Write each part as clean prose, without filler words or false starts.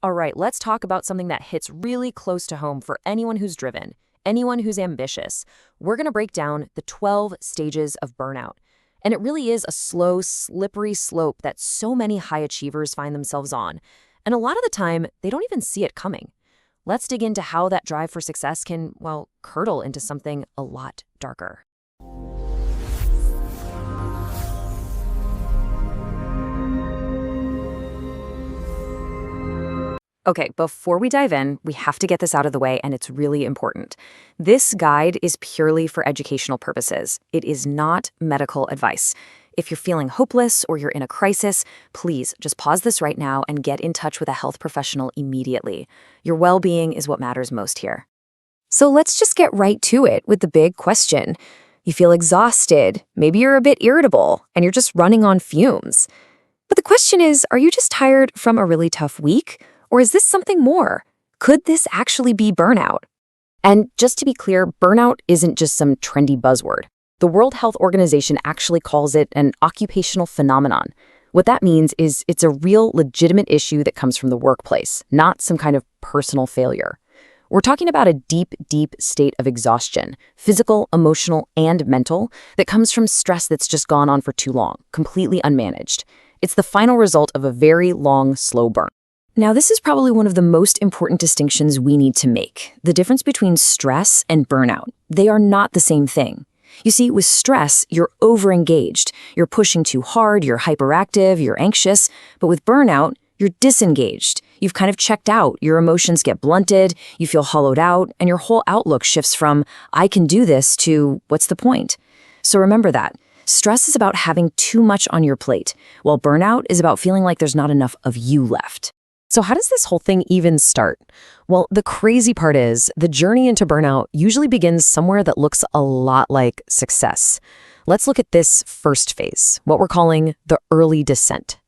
All right, let's talk about something that hits really close to home for anyone who's driven, anyone who's ambitious. We're going to break down the 12 stages of burnout. And it really is a slow, slippery slope that so many high achievers find themselves on. And a lot of the time, they don't even see it coming. Let's dig into how that drive for success can, well, curdle into something a lot darker. Okay, before we dive in, we have to get this out of the way, and it's really important. This guide is purely for educational purposes. It is not medical advice. If you're feeling hopeless or you're in a crisis, please just pause this right now and get in touch with a health professional immediately. Your well-being is what matters most here. So let's just get right to it with the big question. You feel exhausted, maybe you're a bit irritable, and you're just running on fumes. But the question is, are you just tired from a really tough week? Or is this something more? Could this actually be burnout? And just to be clear, burnout isn't just some trendy buzzword. The World Health Organization actually calls it an occupational phenomenon. What that means is it's a real, legitimate issue that comes from the workplace, not some kind of personal failure. We're talking about a deep, deep state of exhaustion, physical, emotional, and mental, that comes from stress that's just gone on for too long, completely unmanaged. It's the final result of a very long, slow burn. Now, this is probably one of the most important distinctions we need to make, the difference between stress and burnout. They are not the same thing. You see, with stress, you're overengaged. You're pushing too hard, you're hyperactive, you're anxious. But with burnout, you're disengaged. You've kind of checked out, your emotions get blunted, you feel hollowed out, and your whole outlook shifts from, I can do this, to, what's the point? So remember that. Stress is about having too much on your plate, while burnout is about feeling like there's not enough of you left. So how does this whole thing even start? Well, the crazy part is the journey into burnout usually begins somewhere that looks a lot like success. Let's look at this first phase, what we're calling the early descent.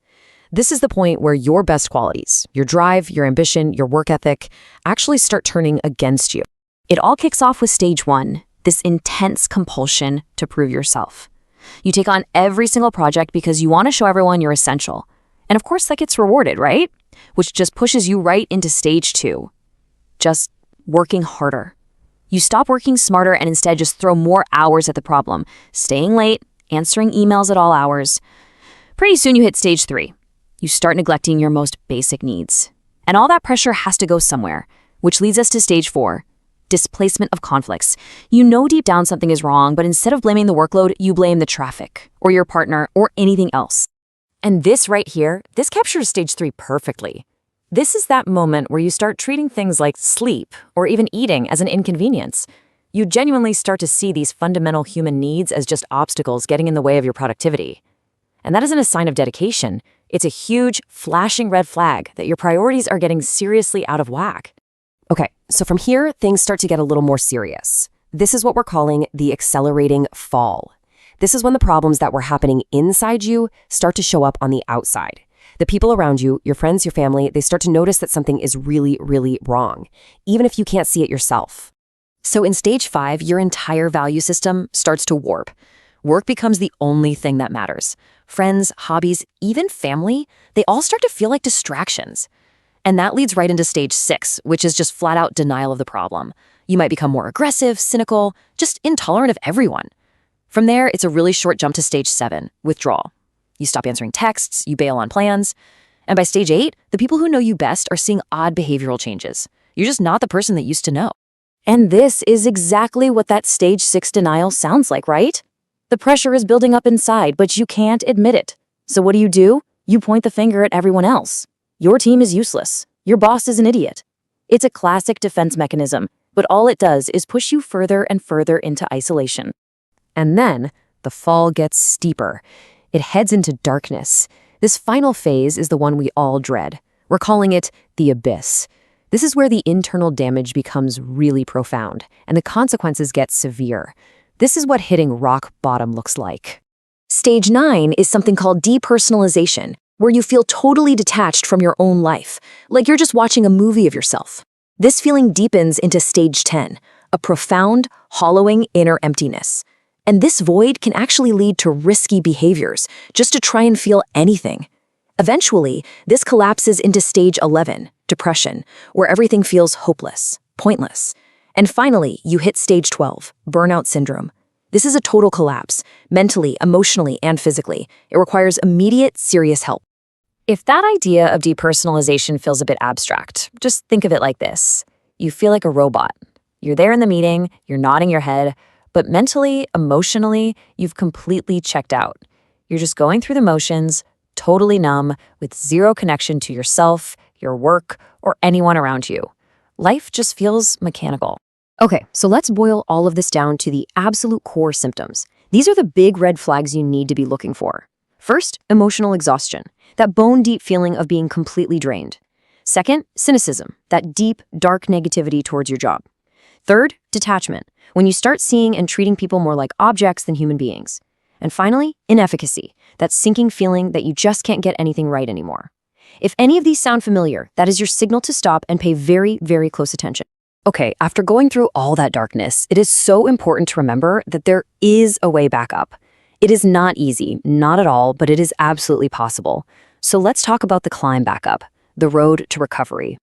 This is the point where your best qualities, your drive, your ambition, your work ethic, actually start turning against you. It all kicks off with stage 1, this intense compulsion to prove yourself. You take on every single project because you want to show everyone you're essential. And of course that gets rewarded, right? Which just pushes you right into stage 2, just working harder. You stop working smarter and instead just throw more hours at the problem, staying late, answering emails at all hours. Pretty soon you hit stage 3. You start neglecting your most basic needs. And all that pressure has to go somewhere, which leads us to stage 4, displacement of conflicts. You know deep down something is wrong, but instead of blaming the workload, you blame the traffic, or your partner, or anything else. And this right here, this captures stage 3 perfectly. This is that moment where you start treating things like sleep or even eating as an inconvenience. You genuinely start to see these fundamental human needs as just obstacles getting in the way of your productivity. And that isn't a sign of dedication. It's a huge, flashing red flag that your priorities are getting seriously out of whack. Okay, so from here, things start to get a little more serious. This is what we're calling the accelerating fall. This is when the problems that were happening inside you start to show up on the outside. The people around you, your friends, your family, they start to notice that something is really, really wrong, even if you can't see it yourself. So in stage 5, your entire value system starts to warp. Work becomes the only thing that matters. Friends, hobbies, even family, they all start to feel like distractions. And that leads right into stage 6, which is just flat out denial of the problem. You might become more aggressive, cynical, just intolerant of everyone. From there, it's a really short jump to stage 7, withdrawal. You stop answering texts, you bail on plans. And by stage 8, the people who know you best are seeing odd behavioral changes. You're just not the person that used to know. And this is exactly what that stage 6 denial sounds like, right? The pressure is building up inside, but you can't admit it. So what do? You point the finger at everyone else. Your team is useless. Your boss is an idiot. It's a classic defense mechanism, but all it does is push you further and further into isolation. And then the fall gets steeper. It heads into darkness. This final phase is the one we all dread. We're calling it the abyss. This is where the internal damage becomes really profound, and the consequences get severe. This is what hitting rock bottom looks like. Stage 9 is something called depersonalization, where you feel totally detached from your own life, like you're just watching a movie of yourself. This feeling deepens into stage 10, a profound, hollowing inner emptiness. And this void can actually lead to risky behaviors, just to try and feel anything. Eventually, this collapses into stage 11, depression, where everything feels hopeless, pointless. And finally, you hit stage 12, burnout syndrome. This is a total collapse, mentally, emotionally, and physically. It requires immediate, serious help. If that idea of depersonalization feels a bit abstract, just think of it like this. You feel like a robot. You're there in the meeting, you're nodding your head, but mentally, emotionally, you've completely checked out. You're just going through the motions, totally numb, with zero connection to yourself, your work, or anyone around you. Life just feels mechanical. Okay, so let's boil all of this down to the absolute core symptoms. These are the big red flags you need to be looking for. First, emotional exhaustion, that bone-deep feeling of being completely drained. Second, cynicism, that deep, dark negativity towards your job. Third, detachment, when you start seeing and treating people more like objects than human beings. And finally, inefficacy, that sinking feeling that you just can't get anything right anymore. If any of these sound familiar, that is your signal to stop and pay very, very close attention. Okay, after going through all that darkness, it is so important to remember that there is a way back up. It is not easy, not at all, but it is absolutely possible. So let's talk about the climb back up, the road to recovery.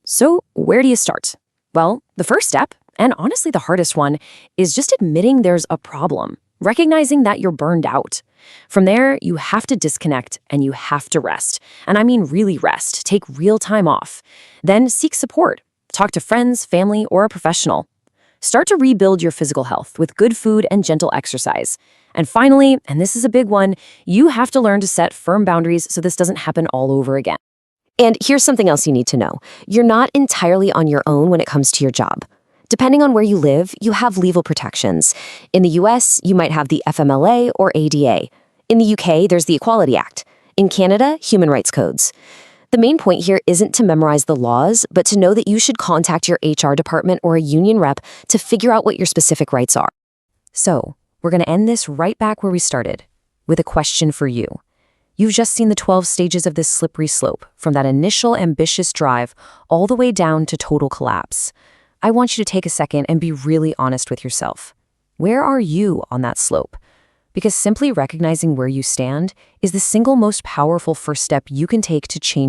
So where do you start? Well, the first step, and honestly the hardest one, is just admitting there's a problem, recognizing that you're burned out. From there, you have to disconnect and you have to rest. And I mean really rest, take real time off. Then seek support. Talk to friends, family, or a professional. Start to rebuild your physical health with good food and gentle exercise. And finally, and this is a big one, you have to learn to set firm boundaries so this doesn't happen all over again. And here's something else you need to know. You're not entirely on your own when it comes to your job. Depending on where you live, you have legal protections. In the US, you might have the FMLA or ADA. In the UK, there's the Equality Act. In Canada, human rights codes. The main point here isn't to memorize the laws, but to know that you should contact your HR department or a union rep to figure out what your specific rights are. So, we're going to end this right back where we started, with a question for you. You've just seen the 12 stages of this slippery slope, from that initial ambitious drive all the way down to total collapse. I want you to take a second and be really honest with yourself. Where are you on that slope? Because simply recognizing where you stand is the single most powerful first step you can take to change